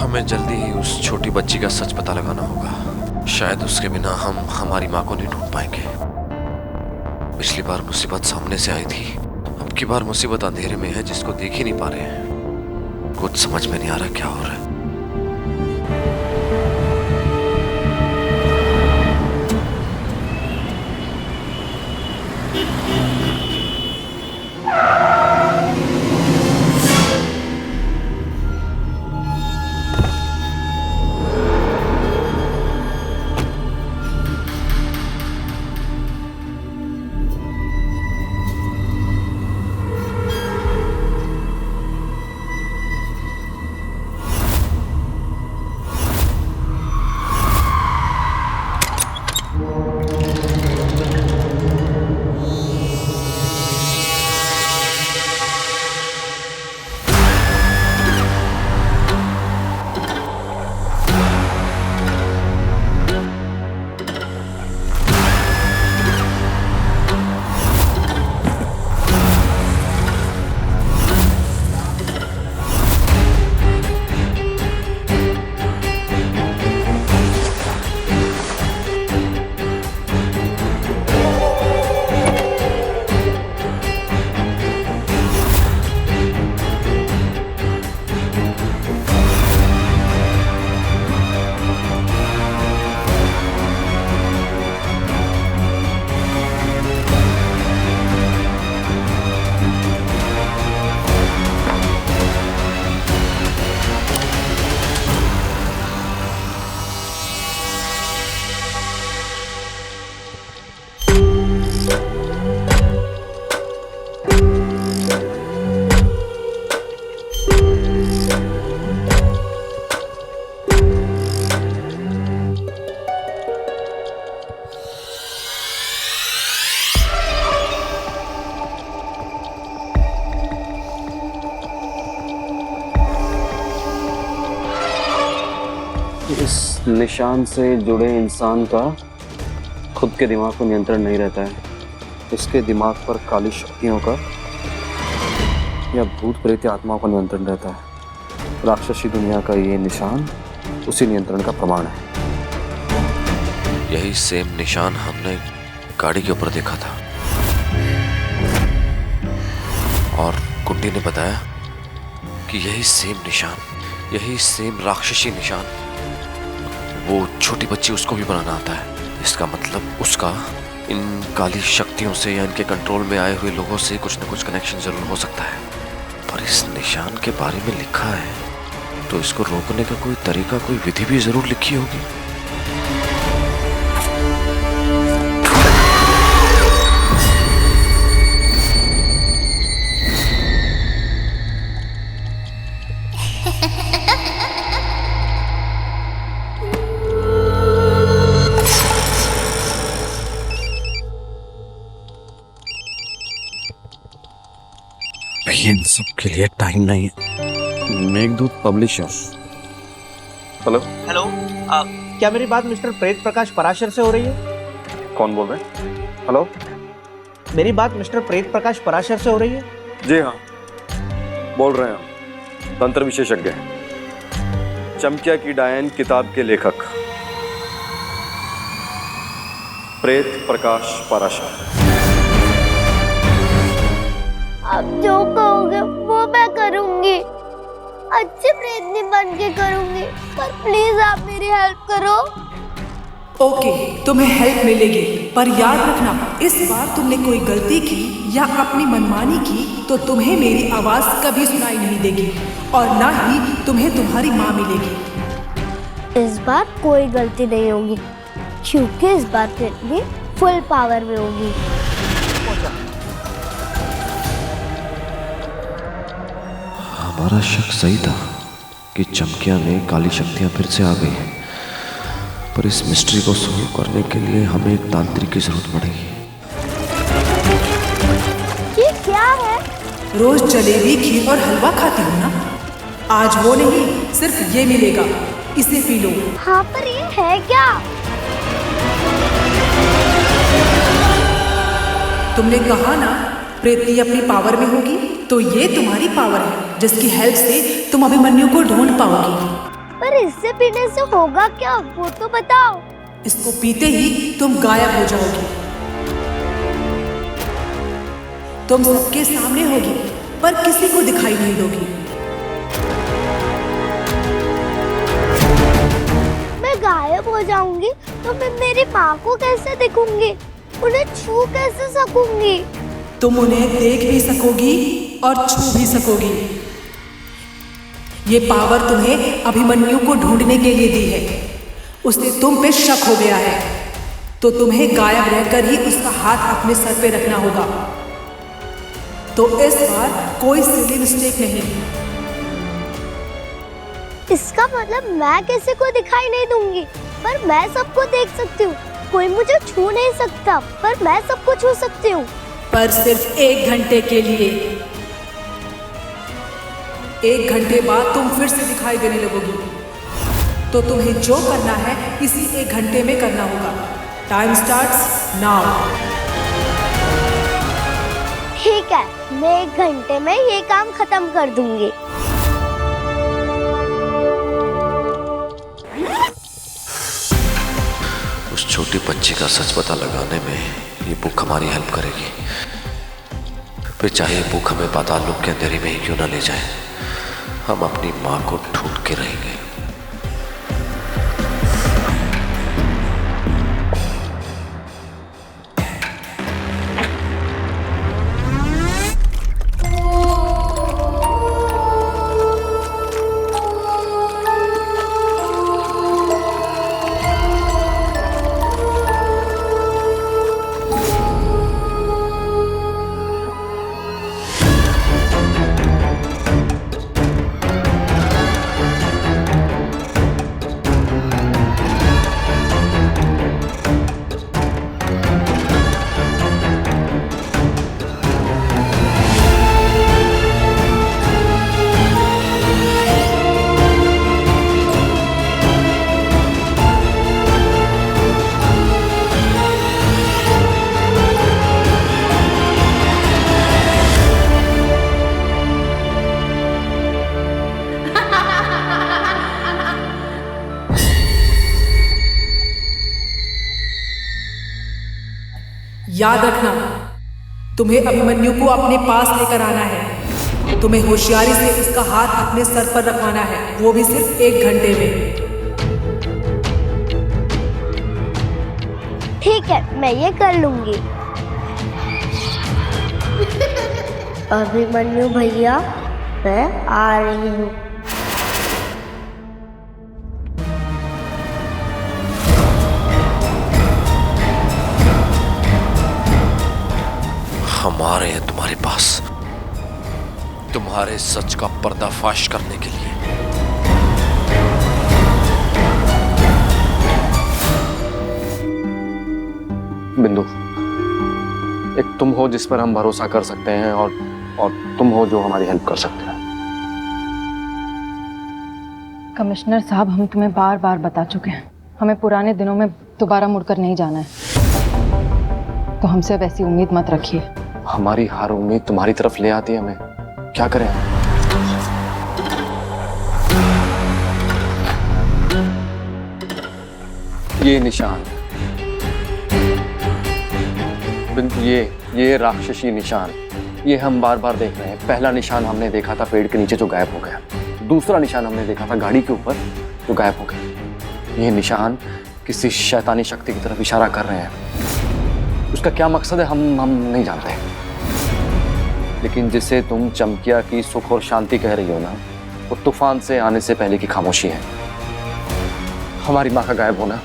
हमें जल्दी ही उस छोटी बच्ची का सच पता लगाना होगा। शायद उसके बिना हम हमारी माँ को नहीं ढूंढ पाएंगे। पिछली बार मुसीबत सामने से आई थी, अब की बार मुसीबत अंधेरे में है जिसको देख ही नहीं पा रहे हैं। कुछ समझ में नहीं आ रहा क्या हो रहा है। इस निशान से जुड़े इंसान का खुद के दिमाग पर नियंत्रण नहीं रहता है। उसके दिमाग पर काली शक्तियों का या भूत प्रेत आत्माओं का नियंत्रण रहता है। राक्षसी दुनिया का ये निशान उसी नियंत्रण का प्रमाण है। यही सेम निशान हमने गाड़ी के ऊपर देखा था और कुंडी ने बताया कि यही सेम निशान, यही सेम राक्षसी निशान वो छोटी बच्ची उसको भी बनाना आता है। इसका मतलब उसका इन काली शक्तियों से या इनके कंट्रोल में आए हुए लोगों से कुछ न कुछ कनेक्शन जरूर हो सकता है। पर इस निशान के बारे में लिखा है तो इसको रोकने का कोई तरीका, कोई विधि भी जरूर लिखी होगी। इन सब के लिए टाइम नहीं है। मेघदूत पब्लिशर्स। हेलो हेलो, क्या मेरी बात मिस्टर प्रेत प्रकाश पराशर से हो रही है? कौन बोल रहे हैं? हेलो, मेरी बात मिस्टर प्रेत प्रकाश पराशर से हो रही है? जी हाँ, बोल रहे हैं हम, तंत्र विशेषज्ञ, चमकिया की डायन किताब के लेखक प्रेत प्रकाश पराशर। आप जो कहोगे वो मैं करूंगी, अच्छे प्रेतनी बन के करूंगी, पर प्लीज आप मेरी हेल्प करो। ओके, तुम्हें हेल्प मिलेगी, पर याद रखना इस बार तुमने कोई गलती की या अपनी मनमानी की तो तुम्हें मेरी आवाज कभी सुनाई नहीं देगी और ना ही तुम्हें तुम्हारी माँ मिलेगी। इस बार कोई गलती नहीं होगी क्योंकि इस बार प्रेतनी फुल पावर में होगी। हमारा शक सही था कि चमकिया में काली शक्तियां फिर से आ गई हैं, पर इस मिस्ट्री को सोल्व करने के लिए हमें एक तांत्रिक की जरूरत पड़ेगी। ये क्या है? रोज जलेबी, खीर और हलवा खाती हो ना, आज वो नहीं, सिर्फ ये मिलेगा, इसे पी लो। हाँ, पर ये है क्या? तुमने कहा ना प्रेतनी अपनी पावर में होगी, तो ये तुम्हारी पावर है जिसकी हेल्प से तुम अभिमन्यु को ढूंढ पाओगी। पर इससे पीने से होगा क्या, वो तो बताओ। इसको पीते ही तुम गायब हो जाओगी। तुम सबके सामने होगी पर किसी को दिखाई नहीं दोगी। मैं गायब हो जाऊंगी तो मैं मेरी माँ को कैसे दिखूंगी, उन्हें छू कैसे सकूंगी? तुम उन्हें देख भी सकोगी और छू भी सकोगी। ये पावर तुम्हें अभिमन्यु को ढूंढने के लिए दी है। उसने तुम पे शक हो गया है, तो तुम्हें गायब रहकर ही उसका हाथ अपने सर पे रखना होगा। तो इस बार कोई सिली मिस्टेक नहीं। इसका मतलब मैं किसी को दिखाई नहीं दूंगी, पर मैं सबको देख सकती हूँ। कोई मुझे छू नहीं सकता, पर मैं सबको छू सकती हूँ। पर सिर्फ 1 घंटे के लिए। 1 घंटे बाद तुम फिर से दिखाई देने लगोगी। तो तुम्हें जो करना है इसी 1 घंटे में करना होगा। Time starts now. ठीक है, मैं 1 घंटे में ये काम खत्म कर दूंगी। उस छोटी बच्ची का सच पता लगाने में ये बुक हमारी हेल्प करेगी। फिर चाहे बुक हमें पाताल लोक के अंधेरे में ही क्यों ना ले जाए, हम अपनी माँ को ढूंढ के रहेंगे। याद रखना, तुम्हें अभिमन्यु को अपने पास लेकर आना है। तुम्हें होशियारी से उसका हाथ अपने सर पर रखवाना है, वो भी सिर्फ 1 घंटे में। ठीक है, मैं ये कर लूंगी। अभिमन्यु भैया, मैं आ रही हूँ। हम आ रहे हैं तुम्हारे पास, तुम्हारे सच का पर्दाफाश करने के लिए। बिंदु, एक तुम हो जिस पर हम भरोसा कर सकते हैं और तुम हो जो हमारी हेल्प कर सकते हैं। कमिश्नर साहब, हम तुम्हें बार बार बता चुके हैं, हमें पुराने दिनों में दोबारा मुड़कर नहीं जाना है, तो हमसे अब ऐसी उम्मीद मत रखिए। हमारी हर उम्मीद तुम्हारी तरफ ले आती है हमें, क्या करें? ये निशान बिंदु, ये राक्षसी निशान, ये हम बार बार देख रहे हैं। पहला निशान हमने देखा था पेड़ के नीचे जो गायब हो गया, दूसरा निशान हमने देखा था गाड़ी के ऊपर जो गायब हो गया। ये निशान किसी शैतानी शक्ति की तरफ इशारा कर रहे हैं। उसका क्या मकसद है हम नहीं जानते, लेकिन जिसे तुम चमकिया की सुख और शांति कह रही हो ना, वो तूफान से आने से पहले की खामोशी है। हमारी माँ का गायब होना,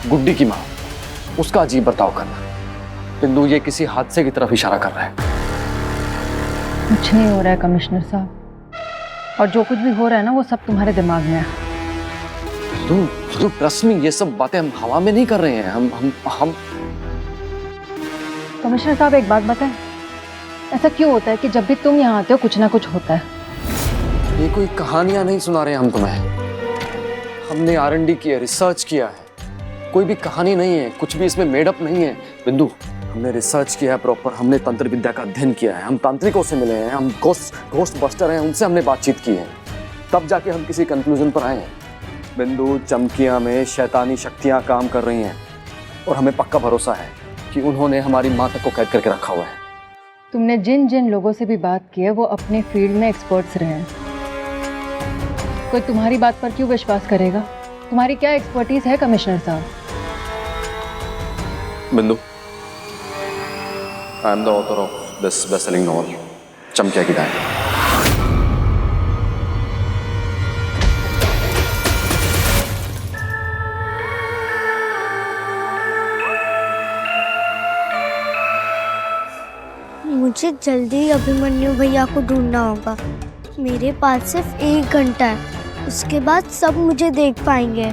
गुड्डी की माँ, उसका अजीब बर्ताव करना, बिंदु ये किसी हादसे की तरफ इशारा कर रहा है। कुछ नहीं हो रहा है कमिश्नर साहब, और जो कुछ भी हो रहा है ना वो सब तुम्हारे दिमाग में है। बिंदु ट्रस्ट मी, ये सब बातें हम हवा में नहीं कर रहे हैं। हम कमिश्नर साहब एक बात बताएं, ऐसा क्यों होता है कि जब भी तुम यहाँ आते हो कुछ ना कुछ होता है? ये कोई कहानियां नहीं सुना रहे हम तुम्हें। हमने R&D किया, रिसर्च किया है, कोई भी कहानी नहीं है, कुछ भी इसमें मेडअप नहीं है। बिंदु, हमने रिसर्च किया है प्रॉपर, हमने तंत्र विद्या का अध्ययन किया है, हम तांत्रिकों से मिले हैं, हम घोस्ट बस्टर हैं, उनसे हमने बातचीत की है। तब जाके हम किसी कंक्लूजन पर आए हैं। बिंदु, चमकिया में शैतानी शक्तियां काम कर रही हैं और हमें पक्का भरोसा है कि उन्होंने हमारी माँ तक को कैद करके रखा हुआ है। तुमने जिन जिन लोगों से भी बात की है वो अपने फील्ड में एक्सपर्ट्स रहे हैं। कोई तुम्हारी बात पर क्यों विश्वास करेगा? तुम्हारी क्या एक्सपर्टीज है कमिश्नर साहब? Bindu, I am the author of this best selling novel Chamkiya की डायरी। मुझे जल्दी अभिमन्यु भैया को ढूंढना होगा। मेरे पास सिर्फ 1 घंटा है, उसके बाद सब मुझे देख पाएंगे।